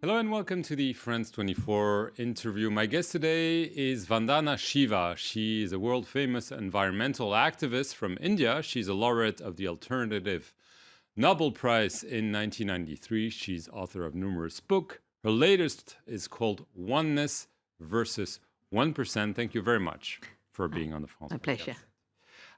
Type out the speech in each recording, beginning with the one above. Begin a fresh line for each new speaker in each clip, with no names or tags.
Hello and welcome to the France 24 interview. My guest today is Vandana Shiva. She is a world famous environmental activist from India. She's a laureate of the Alternative Nobel Prize in 1993. She's author of numerous books. Her latest is called Oneness versus 1%. Thank you very much for being on the France.
My pleasure.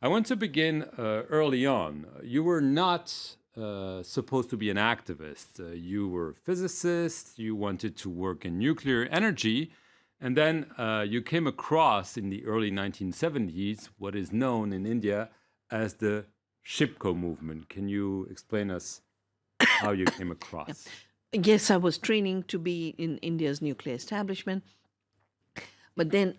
I want to begin early on. You were not supposed to be an activist. You were a physicist, you wanted to work in nuclear energy, and then you came across in the early 1970s what is known in India as the Shipko movement. Can you explain us how you came across?
Yes, I was training to be in India's nuclear establishment, but then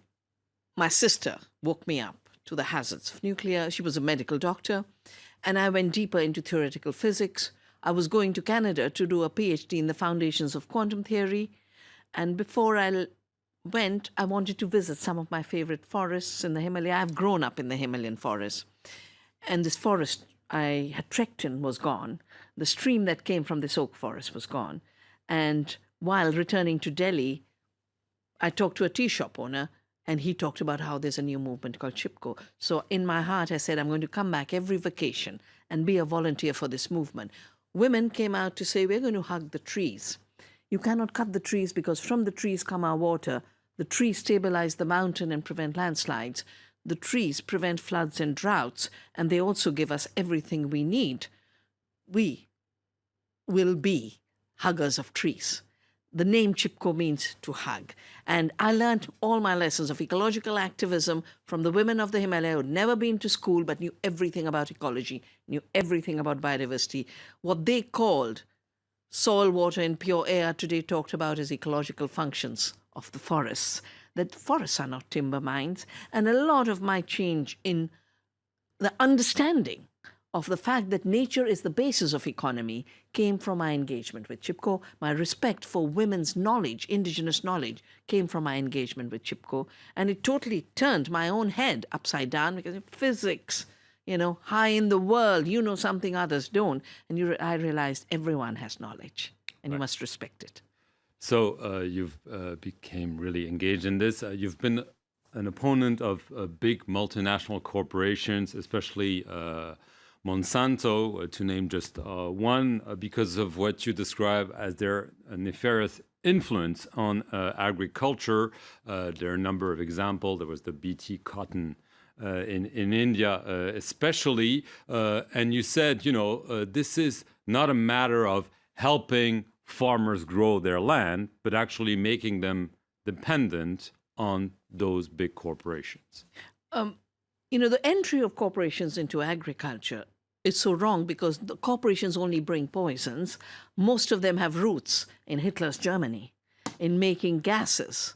my sister woke me up to the hazards of nuclear. She was a medical doctor, and I went deeper into theoretical physics. I was going to Canada to do a PhD in the foundations of quantum theory. And before I went, I wanted to visit some of my favorite forests in the Himalaya. I've grown up in the Himalayan forest. And this forest I had trekked in was gone. The stream that came from this oak forest was gone. And while returning to Delhi, I talked to a tea shop owner, and he talked about how there's a new movement called Chipko. So in my heart, I said, I'm going to come back every vacation and be a volunteer for this movement. Women came out to say, we're going to hug the trees. You cannot cut the trees because from the trees come our water. The trees stabilize the mountain and prevent landslides. The trees prevent floods and droughts, and they also give us everything we need. We will be huggers of trees. The name Chipko means to hug. And I learned all my lessons of ecological activism from the women of the Himalaya who had never been to school but knew everything about ecology, knew everything about biodiversity. What they called soil, water, and pure air today talked about as ecological functions of the forests. That forests are not timber mines. And a lot of my change in the understanding of the fact that nature is the basis of economy came from my engagement with Chipko. My respect for women's knowledge, indigenous knowledge, came from my engagement with Chipko. And it totally turned my own head upside down because physics, high in the world, you know something others don't. And I realized everyone has knowledge and you must respect it.
So you've became really engaged in this. You've been an opponent of big multinational corporations, especially Monsanto, to name just one, because of what you describe as their nefarious influence on agriculture. There are a number of examples. There was the BT cotton in India, especially. And you said, this is not a matter of helping farmers grow their land, but actually making them dependent on those big corporations.
The entry of corporations into agriculture is so wrong because the corporations only bring poisons. Most of them have roots in Hitler's Germany in making gases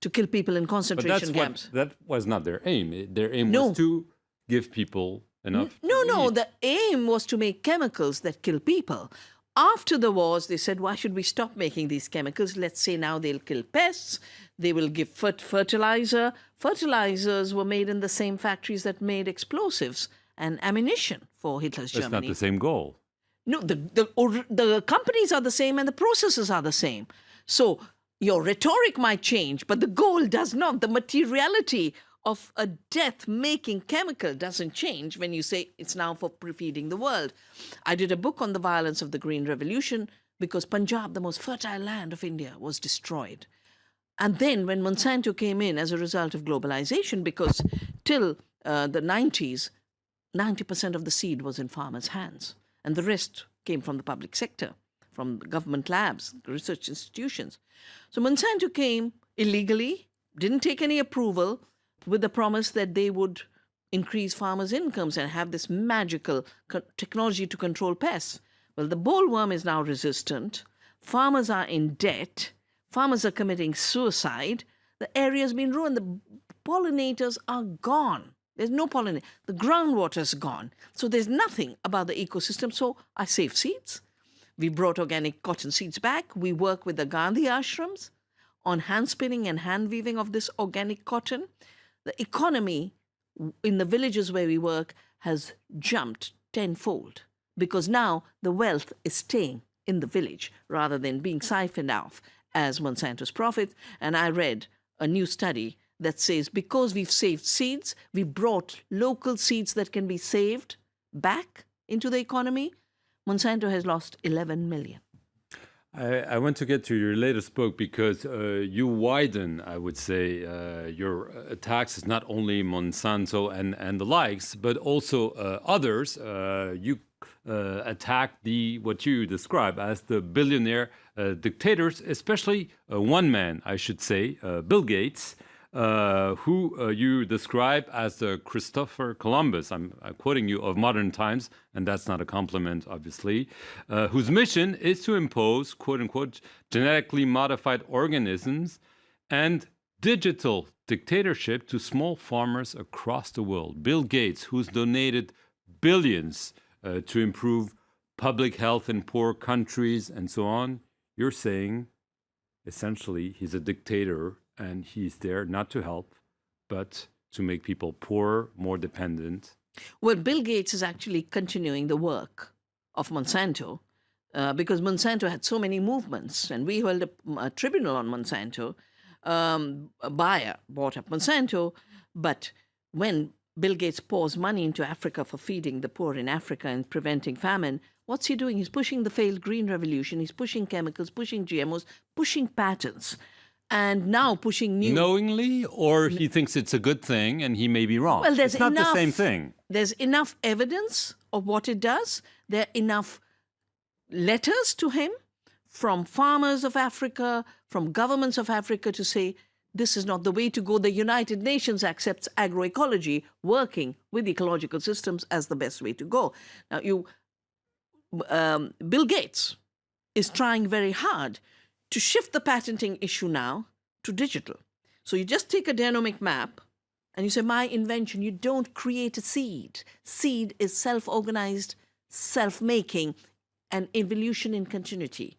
to kill people in concentration camps.
That was not their aim. Their aim was to give people enough.
No. The aim was to make chemicals that kill people. After the wars, they said, why should we stop making these chemicals? Let's say now they'll kill pests. They will give fertilizer. Fertilizers were made in the same factories that made explosives and ammunition for Hitler's Germany.
That's not the same goal.
No, the companies are the same and the processes are the same. So your rhetoric might change, but the goal does not. The materiality of a death-making chemical doesn't change when you say it's now for feeding the world. I did a book on the violence of the Green Revolution because Punjab, the most fertile land of India, was destroyed. And then when Monsanto came in as a result of globalization, because till the 90s, 90% of the seed was in farmers' hands, and the rest came from the public sector, from government labs, research institutions. So Monsanto came illegally, didn't take any approval, with the promise that they would increase farmers' incomes and have this magical technology to control pests. Well, the bollworm is now resistant. Farmers are in debt. Farmers are committing suicide. The area has been ruined. The pollinators are gone. There's no pollination. The groundwater's gone. So there's nothing about the ecosystem. So I save seeds. We brought organic cotton seeds back. We work with the Gandhi ashrams on hand spinning and hand weaving of this organic cotton. The economy in the villages where we work has jumped tenfold because now the wealth is staying in the village rather than being siphoned off as Monsanto's profit. And I read a new study that says because we've saved seeds, we brought local seeds that can be saved back into the economy. Monsanto has lost 11 million.
I want to get to your latest book because you widen, I would say, your attacks is not only Monsanto and the likes, but also others. You attack what you describe as the billionaire dictators, especially one man, I should say, Bill Gates, who you describe as the Christopher Columbus, I'm quoting you, of modern times, and that's not a compliment, obviously, whose mission is to impose, quote unquote, genetically modified organisms and digital dictatorship to small farmers across the world. Bill Gates, who's donated billions to improve public health in poor countries and so on, you're saying essentially he's a dictator and he's there not to help, but to make people poorer, more dependent.
Well, Bill Gates is actually continuing the work of Monsanto because Monsanto had so many movements, and we held a tribunal on Monsanto. A buyer bought up Monsanto, but when Bill Gates pours money into Africa for feeding the poor in Africa and preventing famine, what's he doing? He's pushing the failed green revolution. He's pushing chemicals, pushing GMOs, pushing patents, and now pushing new...
Knowingly, or he thinks it's a good thing and he may be wrong?
Well, there's
it's not
enough,
the same thing.
There's enough evidence of what it does. There are enough letters to him from farmers of Africa, from governments of Africa to say, this is not the way to go. The United Nations accepts agroecology, working with ecological systems, as the best way to go. Now, Bill Gates is trying very hard to shift the patenting issue now to digital. So you just take a genomic map and you say, my invention, you don't create a seed. Seed is self-organized, self-making, and evolution in continuity.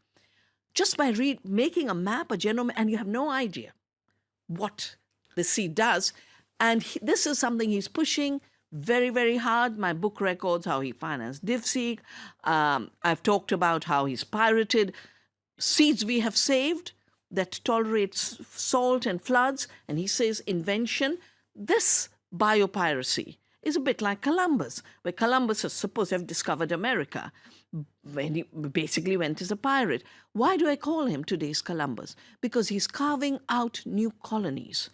Just by making a map, a genome, and you have no idea what the seed does. And this is something he's pushing very, very hard. My book records how he financed DivSeek. I've talked about how he's pirated seeds we have saved that tolerate salt and floods. And he says invention. This biopiracy is a bit like Columbus, where Columbus is supposed to have discovered America when he basically went as a pirate. Why do I call him today's Columbus? Because he's carving out new colonies.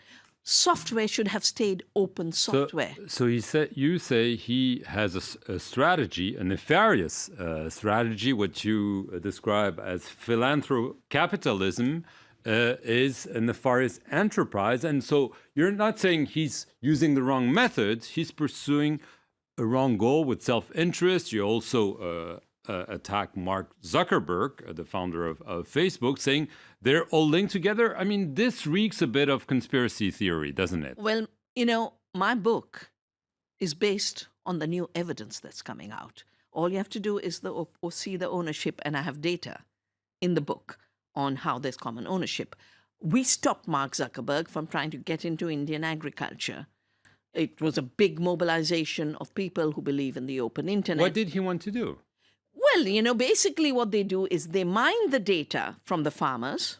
Software should have stayed open software.
So you say he has a strategy, a nefarious strategy, what you describe as philanthrocapitalism, is a nefarious enterprise. And so you're not saying he's using the wrong methods, he's pursuing a wrong goal with self-interest. You also attack Mark Zuckerberg, the founder of Facebook, saying they're all linked together. I mean, this reeks a bit of conspiracy theory, doesn't it?
Well, my book is based on the new evidence that's coming out. All you have to do is see the ownership, and I have data in the book on how there's common ownership. We stopped Mark Zuckerberg from trying to get into Indian agriculture. It was a big mobilization of people who believe in the open internet.
What did he want to do?
Well, basically what they do is they mine the data from the farmers.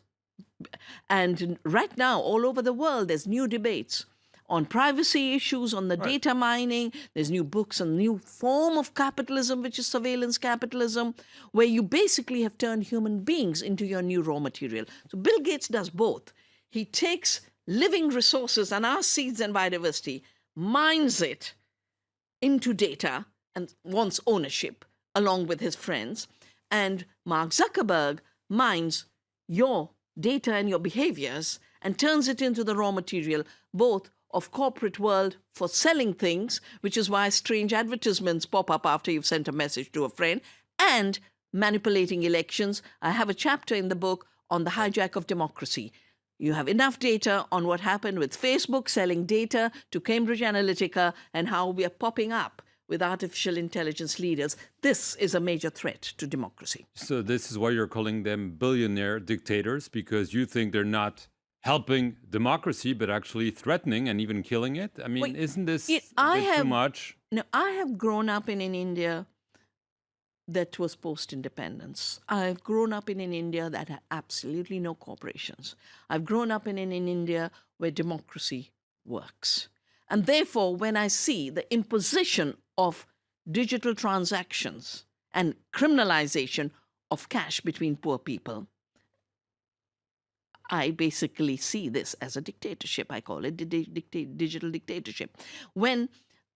And right now, all over the world, there's new debates on privacy issues, on the data mining. There's new books on new form of capitalism, which is surveillance capitalism, where you basically have turned human beings into your new raw material. So Bill Gates does both. He takes living resources and our seeds and biodiversity, mines it into data and wants ownership along with his friends. And Mark Zuckerberg mines your data and your behaviors and turns it into the raw material, both of corporate world for selling things, which is why strange advertisements pop up after you've sent a message to a friend, and manipulating elections. I have a chapter in the book on the hijack of democracy. You have enough data on what happened with Facebook selling data to Cambridge Analytica and how we are popping up with artificial intelligence leaders. This is a major threat to democracy.
So this is why you're calling them billionaire dictators, because you think they're not helping democracy, but actually threatening and even killing it? I mean, isn't this too much?
No, I have grown up in India that was post-independence. I've grown up in an India that had absolutely no corporations. I've grown up in an India where democracy works. And therefore, when I see the imposition of digital transactions and criminalization of cash between poor people, I basically see this as a dictatorship. I call it digital dictatorship. When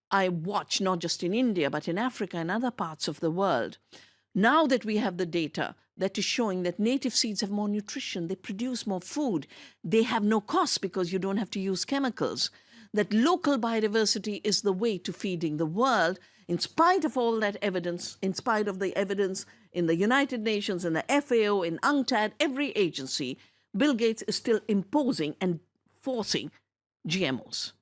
I watch, not just in India, but in Africa and other parts of the world, now that we have the data that is showing that native seeds have more nutrition, they produce more food, they have no cost because you don't have to use chemicals, that local biodiversity is the way to feeding the world, in spite of all that evidence, in spite of the evidence in the United Nations, in the FAO, in UNCTAD, every agency, Bill Gates is still imposing and forcing GMOs,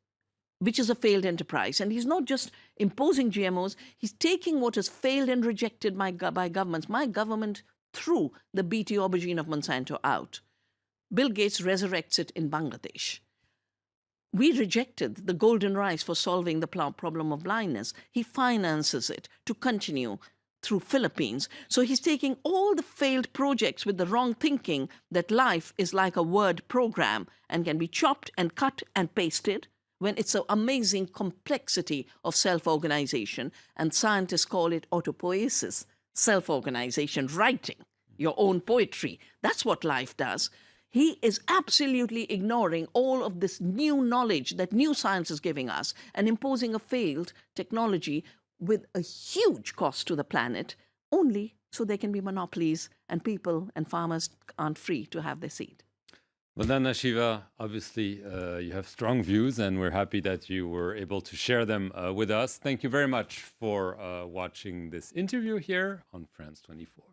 which is a failed enterprise. And he's not just imposing GMOs, he's taking what has failed and rejected by governments. My government threw the BT aubergine of Monsanto out. Bill Gates resurrects it in Bangladesh. We rejected the golden rice for solving the problem of blindness. He finances it to continue through Philippines. So he's taking all the failed projects with the wrong thinking that life is like a word program and can be chopped and cut and pasted, when it's an amazing complexity of self-organization. And scientists call it autopoiesis, self-organization, writing your own poetry. That's what life does. He is absolutely ignoring all of this new knowledge that new science is giving us and imposing a failed technology with a huge cost to the planet, only so there can be monopolies and people and farmers aren't free to have their seed.
Vandana Shiva, obviously you have strong views and we're happy that you were able to share them with us. Thank you very much for watching this interview here on France 24.